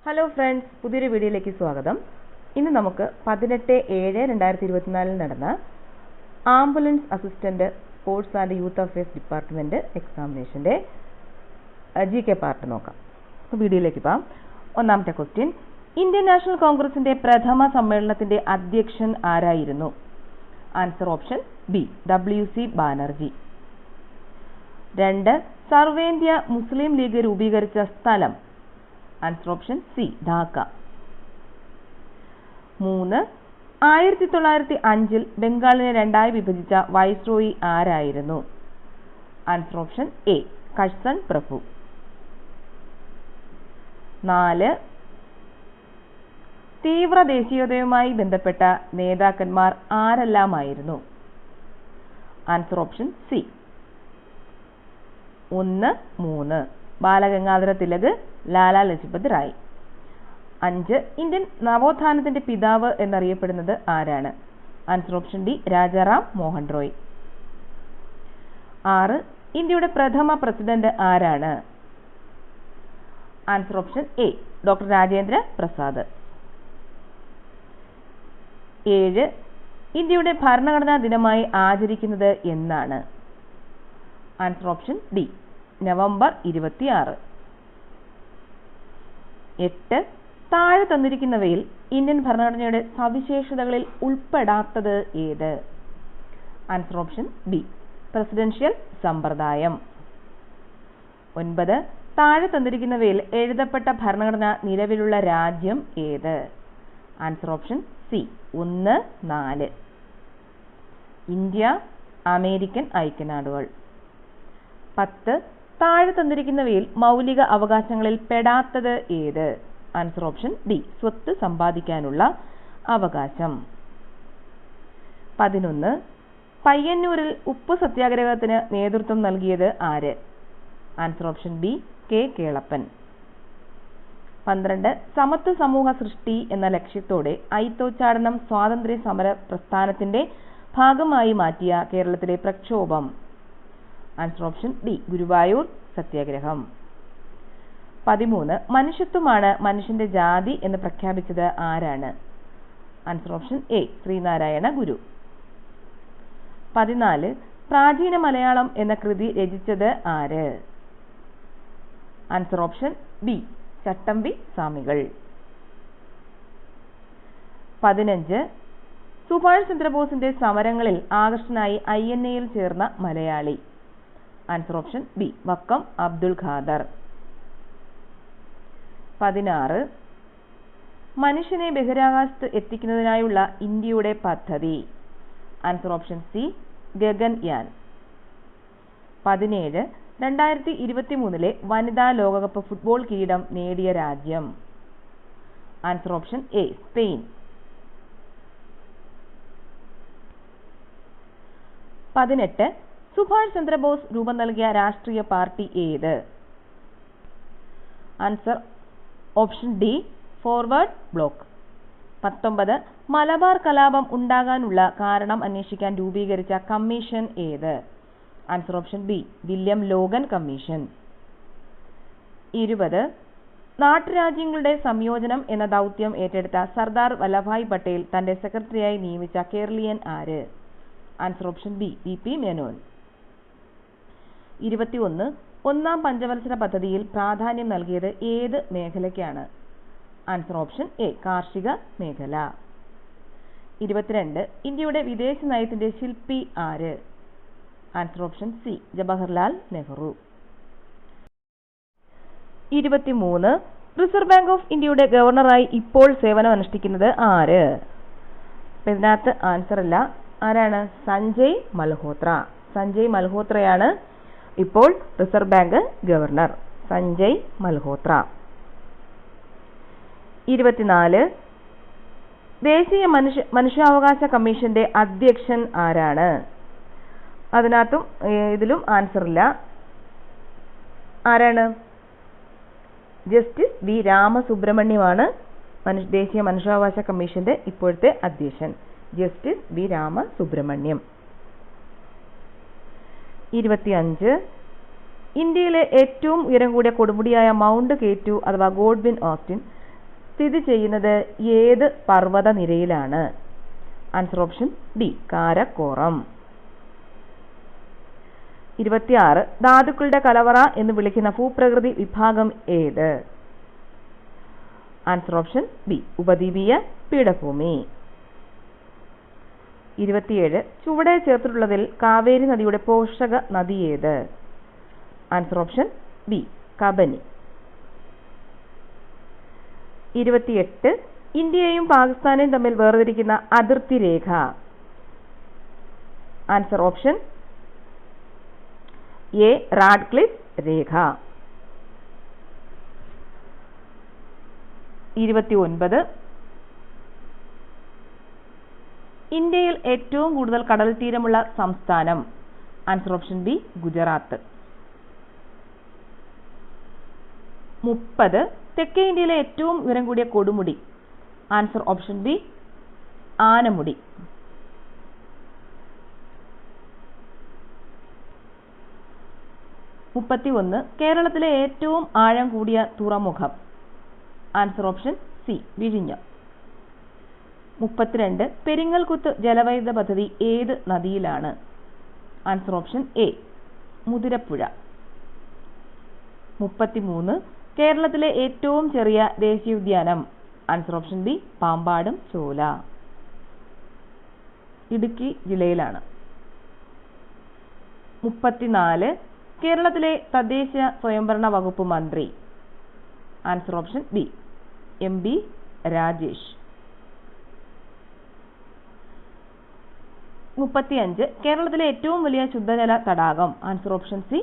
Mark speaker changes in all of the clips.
Speaker 1: Hello friends, പുതിയൊരു വീഡിയോയിലേക്ക് സ്വാഗതം. ഇന്ന് നമുക്ക് 18/7/2024 നടന്ന ambulance assistant sports and youth affairs department എക്സാമിനേഷന്റെ GK പാർട്ട് നോക്കാം. വീഡിയോയിലേക്ക് പോകാം. ഒന്നാമത്തെ ക്വസ്റ്റ്യൻ, ഇന്ത്യൻ നാഷണൽ കോൺഗ്രസിന്റെ പ്രഥമ സമ്മേളനത്തിന്റെ അധ്യക്ഷൻ ആരായിരുന്നു? Answer option B, WC Banerjee. 2. സർവേന്ത്യ മുസ്ലിം ലീഗ് രൂപീകരിച്ച സ്ഥലം? Answer option C, Dhaka. 3. 1905 ബംഗാളിനെ രണ്ടായി വിഭജിച്ച വൈസ്രോയി ആരായിരുന്നു? ആൻസർ ഓപ്ഷൻ എ, കഴ്സൺ പ്രഭു. 4. തീവ്ര ദേശീയതയുമായി ബന്ധപ്പെട്ട നേതാക്കന്മാർ ആരെല്ലാമായിരുന്നു? Answer option C, 1, 3 Balagangadhara Tilak, Lala Lajpat Rai. 5. Indian നവോത്ഥാനത്തിന്റെ പിതാവ് എന്നറിയപ്പെടുന്നത് ആരാണ്? Answer option D, Rajaram Mohan Roy. 6. ഇന്ത്യയുടെ പ്രഥമ പ്രസിഡന്റ് ആരാണ്? Answer option A, doctor Rajendra Prasad. 7. ഇന്ത്യയുടെ ഭരണഘടനാ ദിനമായി ആചരിക്കുന്നത് എന്നാണ്? Answer option D, November 26. 8. താഴെ തന്നിരിക്കുന്നവയിൽ ഇന്ത്യൻ ഭരണഘടനയുടെ സവിശേഷതകളിൽ ഉൾപ്പെടാത്തത് ഏത്? ആൻസർ ഓപ്ഷൻ ബി, പ്രസിഡൻഷ്യൽ സമ്പ്രദായം. 9. താഴെ തന്നിരിക്കുന്നവയിൽ എഴുതപ്പെട്ട ഭരണഘടന നിലവിലുള്ള രാജ്യം ഏത്? Answer option C, 1, 4 India, American ഐക്യനാടുകൾ. 10. താഴെ തന്നിരിക്കുന്നവയിൽ മൗലിക അവകാശങ്ങളിൽ പെടാത്തത് ഏത്? ആൻസർ ഓപ്ഷൻ ഡി, സ്വത്ത് സമ്പാദിക്കാനുള്ള അവകാശം. 11. പയ്യന്നൂരിൽ ഉപ്പ് സത്യാഗ്രഹത്തിന് നേതൃത്വം നൽകിയത് ആര്? Answer option B, K Kelappan. 12. സമത്വ സമൂഹ സൃഷ്ടി എന്ന ലക്ഷ്യത്തോടെ അയിത്തോച്ചാടനം സ്വാതന്ത്ര്യ സമര പ്രസ്ഥാനത്തിന്റെ ഭാഗമായി മാറ്റിയ കേരളത്തിലെ പ്രക്ഷോഭം? ആൻസർ ഓപ്ഷൻ ഡി, ഗുരുവായൂർ സത്യാഗ്രഹം. 13. മനുഷ്യത്വമാണ് മനുഷ്യന്റെ ജാതി എന്ന് പ്രഖ്യാപിച്ചത് ആരാണ്? ആൻസർ ഓപ്ഷൻ എ, ശ്രീനാരായണ ഗുരു. 14. പ്രാചീന മലയാളം എന്ന കൃതി രചിച്ചത് ആര്? ആൻസർ ഓപ്ഷൻ ബി, ചട്ടമ്പി സ്വാമികൾ. 15. സുഭാഷ് ചന്ദ്രബോസിന്റെ സമരങ്ങളിൽ ആകർഷനായി INA-യിൽ ചേർന്ന മലയാളി? Answer option B, Vakkom Abdul Khader. 16. മനുഷ്യനെ ബഹിരാകാശത്ത് എത്തിക്കുന്നതിനായുള്ള ഇന്ത്യയുടെ പദ്ധതി? Answer option C, Gaganyaan. 17. 2023 വനിതാ ലോകകപ്പ് ഫുട്ബോൾ കിരീടം നേടിയ രാജ്യം? Answer option A, Spain. 18. Subhash Chandrabose രൂപം നൽകിയ രാഷ്ട്രീയ പാർട്ടി ഏത്? Answer option D, forward block. 19. Malabar കലാപം ഉണ്ടാകാനുള്ള കാരണം അന്വേഷിക്കാൻ രൂപീകരിച്ച കമ്മീഷൻ ഏത്? Answer option B, William Logan commission. 20. നാട്ടുരാജ്യങ്ങളുടെ സംയോജനം എന്ന ദൗത്യം ഏറ്റെടുത്ത സർദാർ വല്ലഭായ് പട്ടേൽ തന്റെ സെക്രട്ടറിയായി നിയമിച്ച കേരളീയൻ ആര്? Answer option B, VP Menon. 21. ഒന്നാം പഞ്ചവത്സര പദ്ധതിയിൽ പ്രാധാന്യം നൽകിയത് ഏത് മേഖലയ്ക്കാണ്? ആൻസർ ഓപ്ഷൻ എ, കാർഷിക മേഖല. 22. ഇന്ത്യയുടെ വിദേശ നയത്തിന്റെ ശില്പി ആര്? Answer option C, Jawaharlal Nehru. 23. Reserve bank of ഇന്ത്യയുടെ ഗവർണറായി ഇപ്പോൾ സേവനമനുഷ്ഠിക്കുന്നത് ആര്? ഇതിനകത്ത് ആൻസർ ഇല്ല. ആരാണ്? സഞ്ജയ് മൽഹോത്ര. സഞ്ജയ് മൽഹോത്രയാണ് ഇപ്പോൾ reserve bank governor, Sanjay Malhotra. 24. ദേശീയ മനുഷ്യാവകാശ കമ്മീഷന്റെ അധ്യക്ഷൻ ആരാണ്? അതിനകത്തും ഇതിലും ആൻസർ ഇല്ല. ആരാണ്? ജസ്റ്റിസ് വി രാമസുബ്രഹ്മണ്യമാണ് ദേശീയ മനുഷ്യാവകാശ കമ്മീഷന്റെ ഇപ്പോഴത്തെ അധ്യക്ഷൻ, ജസ്റ്റിസ് വി രാമസുബ്രഹ്മണ്യം. 25. ഇന്ത്യയിലെ ഏറ്റവും ഉയരം കൂടിയ കൊടുമുടിയായ മൗണ്ട് K2 അഥവാ ഗോഡ്വിൻ ഓസ്റ്റിൻ സ്ഥിതി ചെയ്യുന്നത് ഏത് പർവ്വത നിരയിലാണ്? Answer option D Karakoram. 26 ധാതുക്കളുടെ കലവറ എന്ന് വിളിക്കുന്ന ഭൂപ്രകൃതി വിഭാഗം ഏത്? ആൻസർ ഓപ്ഷൻ ബി ഉപദ്വീപീയ പീഠഭൂമി. 27 ചുവടെ ചേർത്തിട്ടുള്ളതിൽ കാവേരി നദിയുടെ പോഷക നദി ഏത്? Answer option B Kabani. 28 ഇന്ത്യയും പാകിസ്ഥാനെയും തമ്മിൽ വേർതിരിക്കുന്ന അതിർത്തി രേഖ? ആൻസർ ഓപ്ഷൻ എ റാഡ്ക്ലിഫ് രേഖ. 29 ഇന്ത്യയിൽ ഏറ്റവും കൂടുതൽ കടൽ തീരമുള്ള സംസ്ഥാനം? Answer option B Gujarat. 30 തെക്കേ ഇന്ത്യയിലെ ഏറ്റവും ഉയരം കൂടിയ കൊടുമുടി? Answer option B Anamudi. 31 കേരളത്തിലെ ഏറ്റവും ആഴം കൂടിയ തുറമുഖം? ആൻസർ ഓപ്ഷൻ സി വിഴിഞ്ഞം. 32 പെരിങ്ങൽകുത്ത് ജലവൈദ്യുത പദ്ധതി ഏത് നദിയിലാണ്? Answer option A Muthirapuzha. 33 കേരളത്തിലെ ഏറ്റവും ചെറിയ ദേശീയോദ്യാനം? Answer option B Pampadum Shola, Idukki ജില്ലയിലാണ്. 34 കേരളത്തിലെ തദ്ദേശ സ്വയംഭരണ വകുപ്പ് മന്ത്രി? Answer option B M B. Rajesh. 35 കേരളത്തിലെ ഏറ്റവും വലിയ ശുദ്ധജല തടാകം? ആൻസർ ഓപ്ഷൻ സി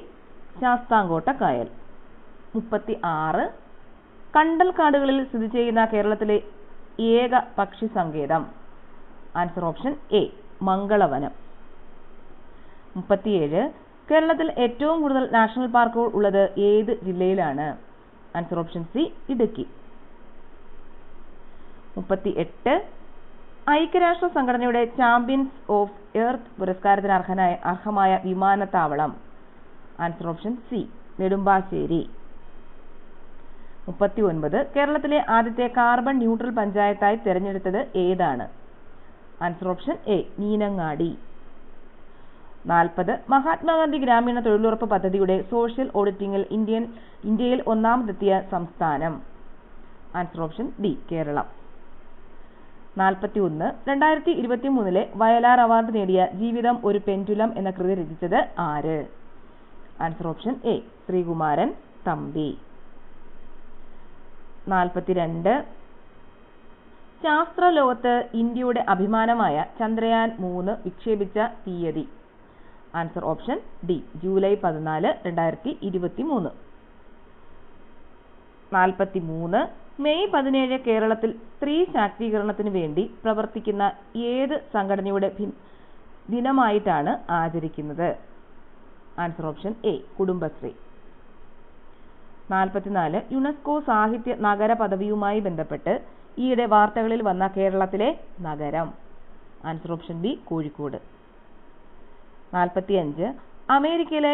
Speaker 1: ശാസ്താംകോട്ട കായൽ. 36 കണ്ടൽക്കാടുകളിൽ സ്ഥിതി ചെയ്യുന്ന കേരളത്തിലെ ഏക പക്ഷി സങ്കേതം? Answer option A Mangalavanam. 37 കേരളത്തിൽ ഏറ്റവും കൂടുതൽ നാഷണൽ പാർക്കുകൾ ഉള്ളത് ഏത് ജില്ലയിലാണ്? Answer option C Idukki. 38 ഐക്യരാഷ്ട്ര സംഘടനയുടെ ചാമ്പ്യൻസ് ഓഫ് എർത്ത് പുരസ്കാരത്തിന് അർഹമായ വിമാനത്താവളം? Answer option C Nedumbassery. 39 കേരളത്തിലെ ആദ്യത്തെ കാർബൺ ന്യൂട്രൽ പഞ്ചായത്തായി തിരഞ്ഞെടുത്തത് ഏതാണ്? Answer option A Meenangadi. 40 Mahatma Gandhi ഗ്രാമീണ തൊഴിലുറപ്പ് പദ്ധതിയുടെ സോഷ്യൽ ഓഡിറ്റിംഗിൽ ഇന്ത്യയിൽ ഒന്നാമതെത്തിയ സംസ്ഥാനം? Answer option D Keralam. 41 2023 Vayalar award നേടിയ ജീവിതം ഒരു പെൻഡുലം എന്ന കൃതി രചിച്ചത് ആര്? Answer option A Sreekumaran Thampi. 42 ശാസ്ത്രലോകത്ത് ഇന്ത്യയുടെ അഭിമാനമായ ചന്ദ്രയാൻ 3 വിക്ഷേപിച്ച തീയതി? Answer option D July 14, 2023. 43 May 17 കേരളത്തിൽ സ്ത്രീ ശാക്തീകരണത്തിന് വേണ്ടി പ്രവർത്തിക്കുന്ന ഏത് സംഘടനയുടെ ദിനമായിട്ടാണ് ആചരിക്കുന്നത്? Answer option A Kudumbashree. 44 UNESCO സാഹിത്യ നഗര പദവിയുമായി ബന്ധപ്പെട്ട് ഈയിടെ വാർത്തകളിൽ വന്ന കേരളത്തിലെ നഗരം? Answer option B Kozhikode. 45 അമേരിക്കയിലെ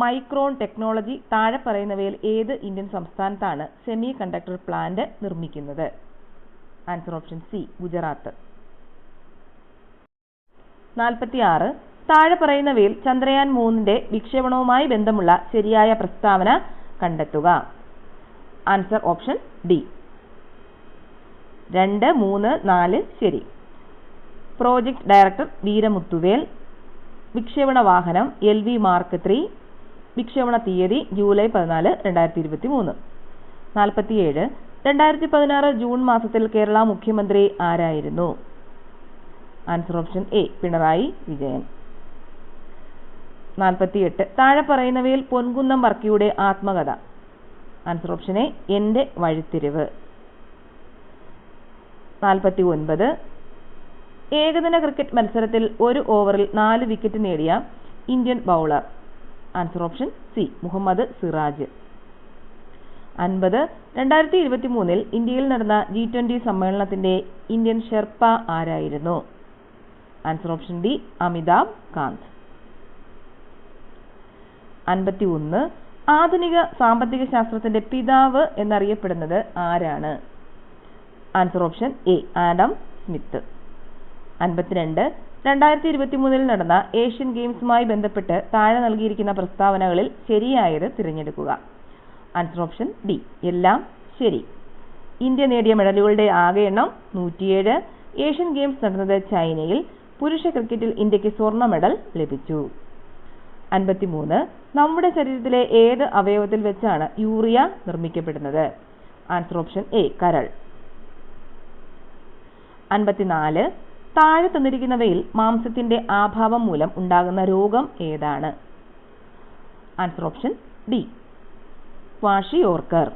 Speaker 1: മൈക്രോൺ ടെക്നോളജി താഴെ പറയുന്നവയിൽ ഏത് ഇന്ത്യൻ സംസ്ഥാനത്താണ് സെമി കണ്ടക്ടർ പ്ലാന്റ് നിർമ്മിക്കുന്നത്? Answer option C Gujarat. 46 താഴെ പറയുന്നവയിൽ ചന്ദ്രയാൻ 3ന്റെ വിക്ഷേപണവുമായി ബന്ധമുള്ള ശരിയായ പ്രസ്താവന കണ്ടെത്തുക. ആൻസർ ഓപ്ഷൻ ഡി 2, 3, 4 ശരി. Project director Veeramuthuvel. വിക്ഷേപണ വാഹനം LV Mark 3. വിക്ഷേപണ തീയതി ജൂലൈ 14, 2023. 47 2016 ജൂൺ മാസത്തിൽ കേരള മുഖ്യമന്ത്രി ആരായിരുന്നു? Answer option A Pinarayi Vijayan. 48 താഴെ പറയുന്നവയിൽ പൊൻകുന്നം വർക്കിയുടെ ആത്മകഥ? ആൻസർ ഓപ്ഷൻ എ എന്റെ വഴിത്തിരിവ്. 49 ഏകദിന ക്രിക്കറ്റ് മത്സരത്തിൽ ഒരു ഓവറിൽ 4 വിക്കറ്റ് നേടിയ Indian bowler? Answer option C Muhammad Siraj. 50 2023 ഇന്ത്യയിൽ നടന്ന G20 സമ്മേളനത്തിന്റെ ഇന്ത്യൻ ഷെർപ്പ ആരായിരുന്നു? Answer option D Amitabh Kant. 51 ആധുനിക സാമ്പത്തിക ശാസ്ത്രത്തിന്റെ പിതാവ് എന്നറിയപ്പെടുന്നത് ആരാണ്? Answer option A Adam Smith. 52 2023 നടന്ന ഏഷ്യൻ ഗെയിംസുമായി ബന്ധപ്പെട്ട് താഴെ നൽകിയിരിക്കുന്ന പ്രസ്താവനകളിൽ ശരിയായത് തിരഞ്ഞെടുക്കുക. ആൻസർ ഓപ്ഷൻ ഡി എല്ലാം ശരി. ഇന്ത്യ നേടിയ മെഡലുകളുടെ ആകെ എണ്ണം 107. ഏഷ്യൻ ഗെയിംസ് നടന്നത് ചൈനയിൽ. പുരുഷ ക്രിക്കറ്റിൽ ഇന്ത്യക്ക് സ്വർണ്ണ മെഡൽ ലഭിച്ചു. 53 നമ്മുടെ ശരീരത്തിലെ ഏത് അവയവത്തിൽ വെച്ചാണ് യൂറിയ നിർമ്മിക്കപ്പെടുന്നത്? ആൻസർ ഓപ്ഷൻ എ കരൾ. 54 താഴെ തന്നിരിക്കുന്നവയിൽ മാംസത്തിന്റെ അഭാവം മൂലം ഉണ്ടാകുന്ന രോഗം ഏതാണ്? Answer option D kwashiorkor.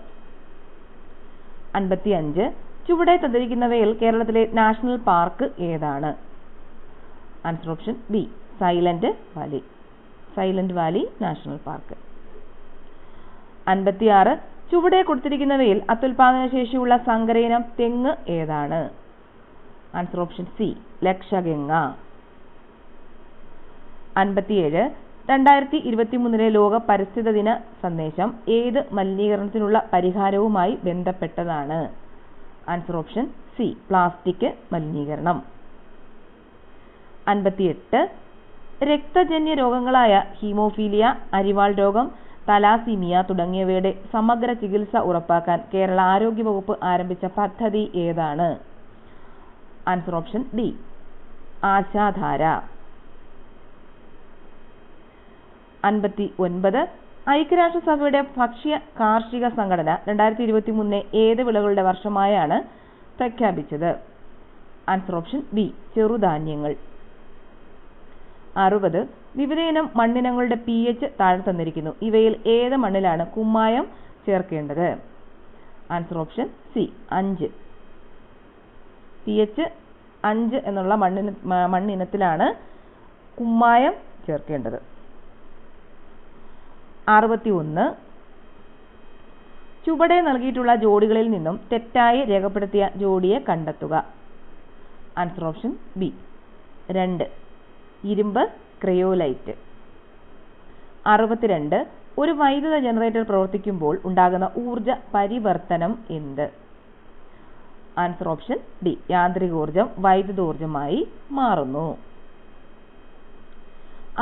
Speaker 1: 55 ചുവടെ തന്നിരിക്കുന്നവയിൽ കേരളത്തിലെ നാഷണൽ പാർക്ക് ഏതാണ്? Answer option B silent Valley national park. 56 ചുവടെ കൊടുത്തിരിക്കുന്നവയിൽ അത്യുൽപാദന ശേഷിയുള്ള സങ്കരയിനം തെങ്ങ് ഏതാണ്? Answer option C Lakshaganga. 57 2023 ലോക പരിസ്ഥിതി ദിന സന്ദേശം ഏത് മലിനീകരണത്തിനുള്ള പരിഹാരവുമായി ബന്ധപ്പെട്ടതാണ്? ആൻസർ ഓപ്ഷൻ സി പ്ലാസ്റ്റിക് മലിനീകരണം. 58 രക്തജന്യ രോഗങ്ങളായ ഹീമോഫീലിയ, അരിവാൾ രോഗം, തലാസീമിയ തുടങ്ങിയവയുടെ സമഗ്ര ചികിത്സ ഉറപ്പാക്കാൻ കേരള ആരോഗ്യ വകുപ്പ് ആരംഭിച്ച പദ്ധതി ഏതാണ്? Answer option D Ashadhara. 59 ഐക്യരാഷ്ട്രസഭയുടെ ഭക്ഷ്യ കാർഷിക സംഘടന 2023 ഏത് വിളകളുടെ വർഷമായാണ് പ്രഖ്യാപിച്ചത്? Answer option B ചെറുധാന്യങ്ങൾ. 60 വിവിധയിനം മണ്ണിനങ്ങളുടെ pH താഴെ തന്നിരിക്കുന്നു. ഇവയിൽ ഏത് മണ്ണിലാണ് കുമ്മായം ചേർക്കേണ്ടത്? Answer option C 5. pH 5 എന്നുള്ള മണ്ണിനത്തിലാണ് കുമ്മായം ചേർക്കേണ്ടത്. 61 ചുവടെ നൽകിയിട്ടുള്ള ജോഡികളിൽ നിന്നും തെറ്റായി രേഖപ്പെടുത്തിയ ജോഡിയെ കണ്ടെത്തുക. ആൻസർ ഓപ്ഷൻ ബി 2 ഇരുമ്പ് ക്രയോലൈറ്റ്. 62 ഒരു വൈദ്യുത ജനറേറ്റർ പ്രവർത്തിക്കുമ്പോൾ ഉണ്ടാകുന്ന ഊർജ പരിവർത്തനം എന്ത്? ആൻസർ ഓപ്ഷൻ ഡി യാന്ത്രികോർജം വൈദ്യുതോർജമായി മാറുന്നു.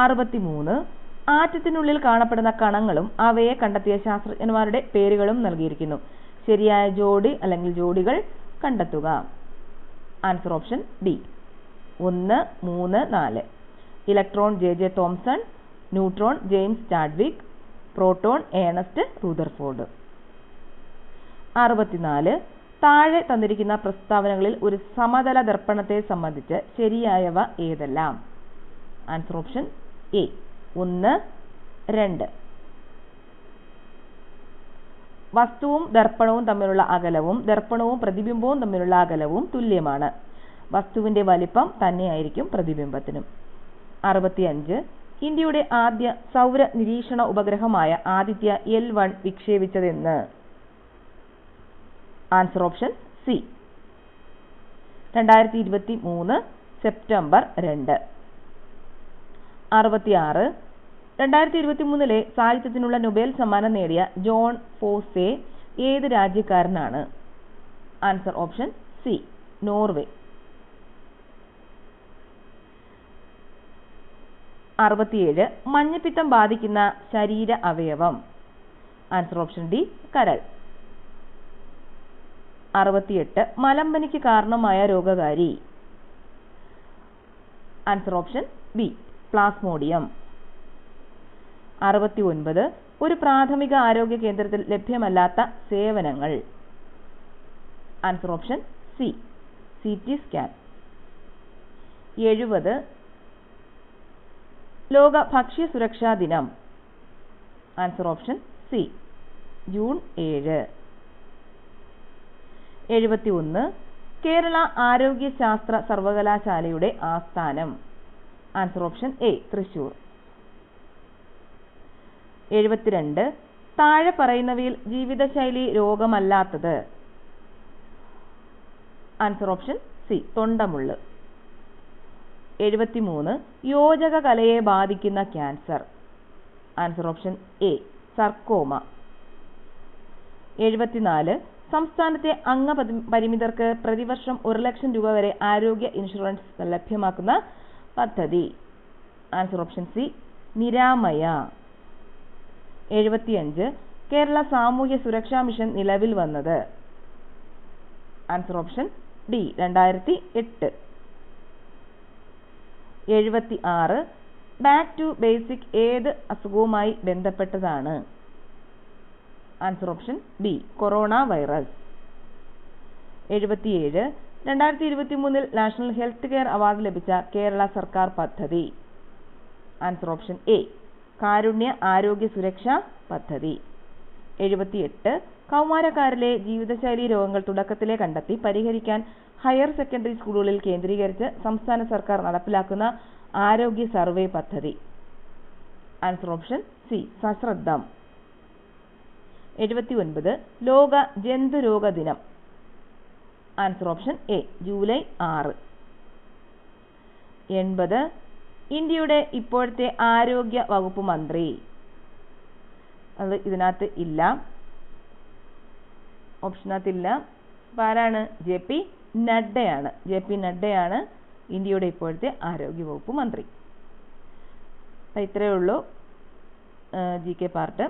Speaker 1: 63 ആറ്റത്തിനുള്ളിൽ കാണപ്പെടുന്ന കണങ്ങളും അവയെ കണ്ടെത്തിയ ശാസ്ത്രജ്ഞന്മാരുടെ പേരുകളും നൽകിയിരിക്കുന്നു. ശരിയായ ജോഡി അല്ലെങ്കിൽ ജോഡികൾ കണ്ടെത്തുക. Answer option D 1, 3, 4. Electron J Thomson, neutron James Chadwick, proton Ernest Rutherford. 64 താഴെ തന്നിരിക്കുന്ന പ്രസ്താവനകളിൽ ഒരു സമതല ദർപ്പണത്തെ സംബന്ധിച്ച് ശരിയായവ ഏതെല്ലാം? Answer option A 1, 2. വസ്തുവും ദർപ്പണവും തമ്മിലുള്ള അകലവും ദർപ്പണവും പ്രതിബിംബവും തമ്മിലുള്ള അകലവും തുല്യമാണ്. വസ്തുവിന്റെ വലിപ്പം തന്നെയായിരിക്കും പ്രതിബിംബത്തിനും. 65 ഇന്ത്യയുടെ ആദ്യ സൗര നിരീക്ഷണ ഉപഗ്രഹമായ ആദിത്യ L1 വിക്ഷേപിച്ചതെന്ന്? Answer option C 2023 September 2. 66 2023 സാഹിത്യത്തിനുള്ള നൊബേൽ സമ്മാനം നേടിയ ജോൺ ഫോസെ ഏത് രാജ്യക്കാരനാണ്? Answer option C Norway. 67 മഞ്ഞപ്പിത്തം ബാധിക്കുന്ന ശരീര അവയവം? ആൻസർ ഓപ്ഷൻ ഡി കരൾ. 68 മലമ്പനിക്ക് കാരണമായ രോഗകാരി? Answer option B plasmodium. 69 ഒരു പ്രാഥമിക ആരോഗ്യ കേന്ദ്രത്തിൽ ലഭ്യമല്ലാത്ത സേവനങ്ങൾ? Answer option C CT scan. 70 ലോക ഭക്ഷ്യ സുരക്ഷാ ദിനം? Answer option C June 7. 71 Kerala ആരോഗ്യ ശാസ്ത്ര സർവകലാശാലയുടെ ആസ്ഥാനം? Answer option A Thrissur. 72 താഴെ പറയുന്നവയിൽ ജീവിതശൈലി രോഗമല്ലാത്തത്? ആൻസർ ഓപ്ഷൻ സി തൊണ്ടമുള്ള്. 73 യോജക കലയെ ബാധിക്കുന്ന cancer? Answer option A sarcoma. 74 സംസ്ഥാനത്തെ അംഗപരിമിതർക്ക് പ്രതിവർഷം 1 ലക്ഷം രൂപ വരെ ആരോഗ്യ ഇൻഷുറൻസ് ലഭ്യമാക്കുന്ന പദ്ധതി. Answer option C Niramaya. 75 Kerala സാമൂഹ്യ സുരക്ഷാ മിഷൻ നിലവിൽ വന്നത്. Answer option D 2008. 76 back to basic ഏത് അസുഖവുമായി ബന്ധപ്പെട്ടതാണ്? Answer option B corona virus. 77 2023 national health care award ലഭിച്ച കേരള സർക്കാർ പദ്ധതി. ആൻസർ ഓപ്ഷൻ എ കാരുണ്യ ആരോഗ്യ സുരക്ഷാ പദ്ധതി. 78 കൗമാരക്കാരിലെ ജീവിതശൈലി രോഗങ്ങൾ തുടക്കത്തിലേ കണ്ടെത്തി പരിഹരിക്കാൻ ഹയർ സെക്കൻഡറി സ്കൂളുകളിൽ കേന്ദ്രീകരിച്ച് സംസ്ഥാന സർക്കാർ നടപ്പിലാക്കുന്ന ആരോഗ്യ സർവേ പദ്ധതി. Answer option C സശ്രദ്ധം. 79 ലോക ജന്തുരോഗ ദിനം. Answer option A July 6. 80 ഇന്ത്യയുടെ ഇപ്പോഴത്തെ ആരോഗ്യ വകുപ്പ് മന്ത്രി. അത് ഇതിനകത്ത് ഇല്ല, ഓപ്ഷനകത്തില്ല. ആരാണ്? JP നഡ്ഡയാണ്. JP നഡ്ഡയാണ് ഇന്ത്യയുടെ ഇപ്പോഴത്തെ ആരോഗ്യ വകുപ്പ് മന്ത്രി. ഇത്രയേ ഉള്ളൂ GK പാർട്ട്.